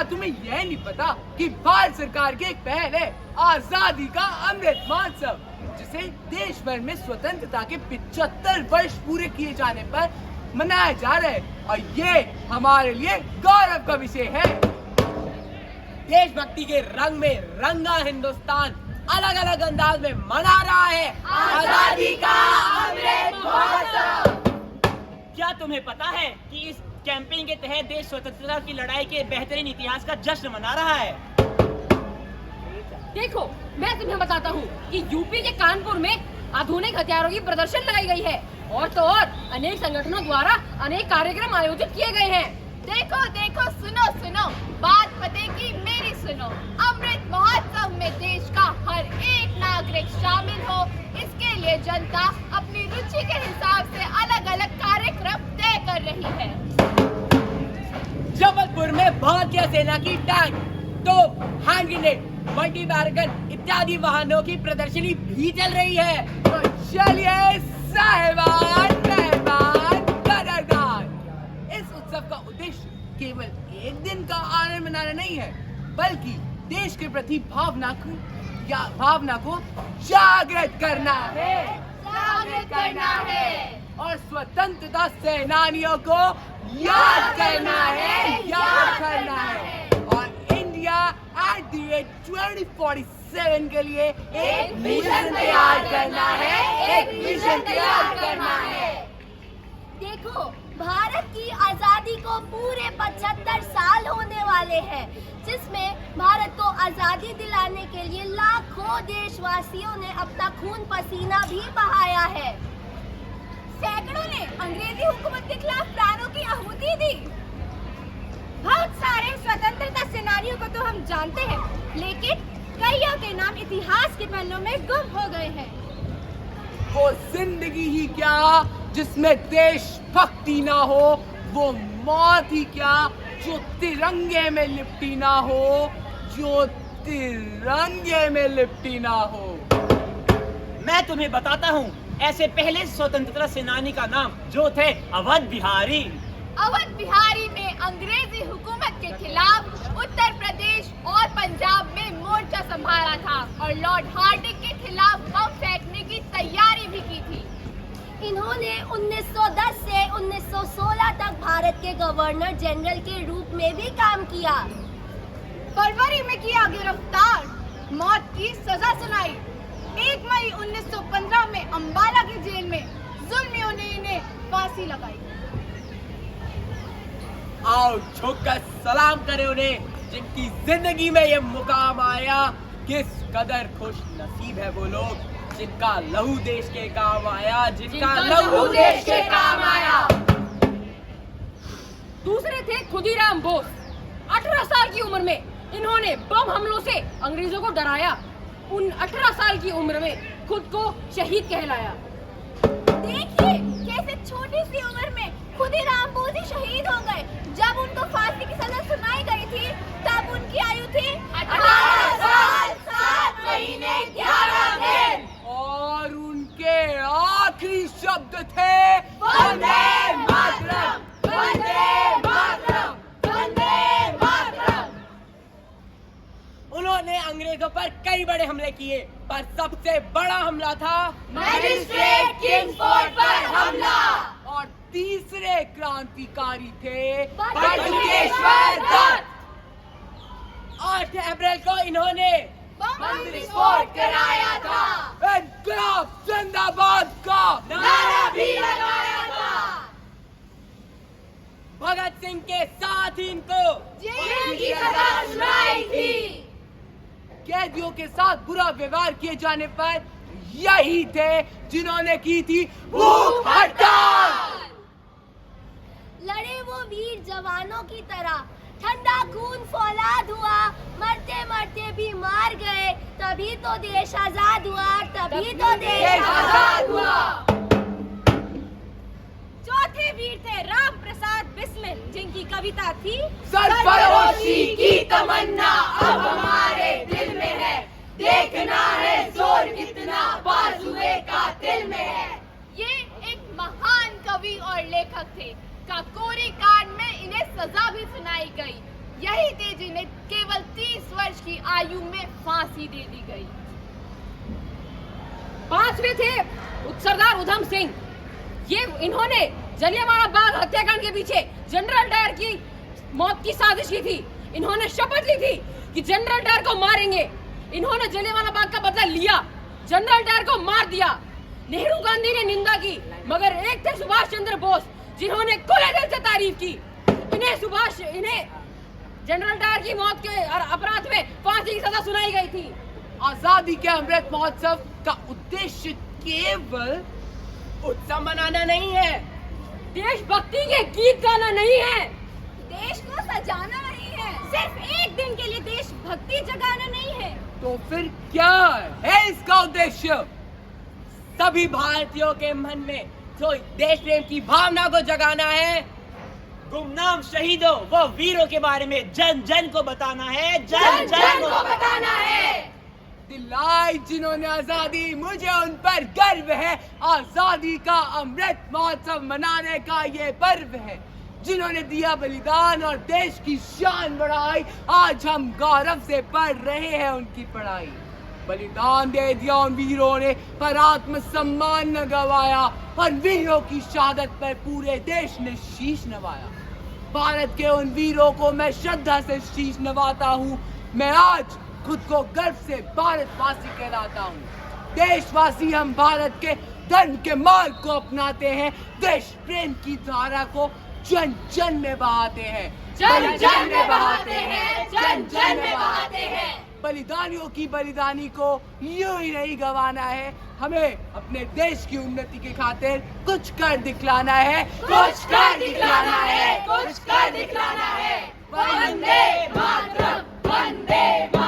क्या तुम्हें यह नहीं पता कि भारत सरकार की एक पहल है आजादी का अमृत महोत्सव, जिसे देश भर में स्वतंत्रता के 75 वर्ष पूरे किए जाने पर मनाया जा रहा है। और ये हमारे लिए गौरव का विषय है। देशभक्ति के रंग में रंगा हिंदुस्तान अलग अलग अंदाज में मना रहा है आजादी का अमृत महोत्सव। क्या तुम्हें पता है कि इस कैंपेन के तहत देश स्वतंत्रता की लड़ाई के बेहतरीन इतिहास का जश्न मना रहा है? देखो, मैं तुम्हें बताता हूँ कि यूपी के कानपुर में आधुनिक हथियारों की प्रदर्शन लगाई गई है और तो और अनेक संगठनों द्वारा अनेक कार्यक्रम आयोजित किए गए हैं। देखो देखो, सुनो सुनो, बात पते की मेरी सुनो। अमृत महोत्सव में देश का हर एक नागरिक शामिल हो, इसके लिए जनता अपनी रुचि के हिसाब से अलग अलग कार्यक्रम तय कर रही है। जबलपुर में भारतीय सेना की टैंक, तोप, हैंड ग्रेनेड, मल्टी बैरगन इत्यादि वाहनों की प्रदर्शनी भी चल रही है। तो चलिए साहिबान, मेहमान, कदरदान, इस उत्सव का उद्देश्य केवल एक दिन का आनंद मनाना नहीं है, बल्कि देश के प्रति भावना को जागृत करना है और स्वतंत्रता सेनानियों को याद करना है और इंडिया एट द रेट 2047 के लिए एक विजन तैयार करना है। देखो, भारत की आजादी को पूरे 75 साल होने वाले हैं, जिसमें भारत को आजादी दिलाने के लिए लाखों देशवासियों ने अपना खून पसीना भी बहाया है। सैकड़ों ने अंग्रेजी हुकूमत के खिलाफ प्राणों की आहुति दी। बहुत सारे स्वतंत्रता सेनानियों को तो हम जानते हैं, लेकिन कईयों के नाम इतिहास के पन्नों में गुम हो गए हैं। वो जिंदगी ही क्या जिसमें देशभक्ति ना हो, वो मौत ही क्या जो तिरंगे में लिपटी ना हो, मैं तुम्हें बताता हूँ ऐसे पहले स्वतंत्रता सेनानी का नाम जो थे अवध बिहारी। अवध बिहारी ने अंग्रेजी हुकूमत के खिलाफ उत्तर प्रदेश और पंजाब में मोर्चा संभाला था और लॉर्ड हार्डिंग के खिलाफ बम फेंकने की तैयारी भी की थी। इन्होंने 1910 से 1916 तक भारत के गवर्नर जनरल के रूप में भी काम किया। फरवरी में किया गिरफ्तार, मौत की सजा सुनाई। 1 मई 1915 में अंबाला की जेल में जुल्मियों ने इन्हें फांसी लगाई। आओ झुककर सलाम करें उन्हें जिनकी जिंदगी में ये मुकाम आया। किस कदर खुश नसीब है वो लोग जिनका लहू देश के काम आया, दूसरे थे खुदीराम बोस। 18 साल की उम्र में इन्होंने बम हमलों से अंग्रेजों को डराया। 18 साल की उम्र में खुद को शहीद कहलाया। देखिए कैसे छोटी सी उम्र में खुदीराम बोस ही शहीद हो गए। जब उनको फांसी की सजा सुनाई गई थी तब उनकी आयु थी 18 साल 7 महीने 11 दिन और उनके आखिरी शब्द थे वंदे मातरम, वंदे मातरम, वंदे मातरम। उन्होंने अंग्रेजों पर कई बड़े हमले किए, पर सबसे बड़ा हमला था मजिस्ट्रेट किंग्सफोर्ड पर हमला। और तीसरे क्रांतिकारी थे बटुकेश्वर दत्त। 8 अप्रैल को इन्होंने बम विस्फोट कराया था, इनकलाब जिंदाबाद का नारा भी लगाया था। भगत सिंह के साथ ही इनको जेल की सजा सुनाई थी। कैदियों के साथ बुरा व्यवहार किए जाने पर यही थे जिन्होंने की थी भूख हड़ताल। लड़े वो वीर जवानों की तरह, ठंडा खून फौलाद हुआ, मरते मरते भी मार गए, तभी तो देश आजाद हुआ। चौथे वीर थे राम प्रसाद बिस्मिल, जिनकी कविता थी सरफरोशी की तमन्ना अब हमारे दिल में है, देखना है जोर कितना बाजुए का दिल में है। ये एक महान कवि और लेखक थे। काकोरी कांड में इन्हें सजा भी सुनाई गई। यही थे जिन्हें केवल 30 वर्ष की आयु में फांसी दे दी गई। 5वें थे सरदार उधम सिंह। ये इन्होंने जलियांवाला बाग हत्याकांड के पीछे जनरल डायर की मौत की साजिश की थी। इन्होंने शपथ ली थी कि जनरल डायर को मारेंगे। इन्होंने जलियांवाला बाग का बदला लिया, जनरल डायर को मार दिया। नेहरू गांधी ने निंदा की, मगर एक थे सुभाष चंद्र बोस जिन्होंने खुले दिल से तारीफ की। इन्हें जनरल डायर की मौत के अपराध में फांसी की सजा सुनाई गई थी। आजादी के अमृत महोत्सव का उद्देश्य केवल उत्सव मनाना नहीं है, देशभक्ति के गीत गाना नहीं है, देश को सजाना नहीं है, सिर्फ एक दिन के लिए देशभक्ति जगाना नहीं है। तो फिर क्या है इसका उद्देश्य? सभी भारतीयों के मन में जो देश प्रेम की भावना को जगाना है, गुमनाम शहीदों व वीरों के बारे में जन जन को बताना है, जन जन को बताना है। दिलाई जिन्होंने आजादी, मुझे उन पर गर्व है। आजादी का अमृत महोत्सव मनाने का ये पर्व है। जिन्होंने दिया बलिदान और देश की शान बढ़ाई, आज हम गौरव से पढ़ रहे हैं उनकी पढ़ाई। बलिदान दे दिया उन वीरों ने, पर आत्मसम्मान न गवाया, और वीरों की शहादत पर पूरे देश ने शीश नवाया। भारत के उन वीरों को मैं श्रद्धा से शीश नवाता हूँ। मैं आज खुद को गर्व से भारतवासी कहलाता हूँ। देशवासी हम भारत के धर्म के मार्ग को अपनाते हैं, देश प्रेम की धारा को जन जन में बहाते हैं, जन जन में बहाते हैं, जन जन में बहाते हैं। बलिदानियों की बलिदानी को यूं ही नहीं गंवाना है, हमें अपने देश की उन्नति के खातिर कुछ कर दिखलाना है, कुछ कर दिखलाना है, कुछ कर दिखलाना है। वंदे मातरम, वंदे मातरम।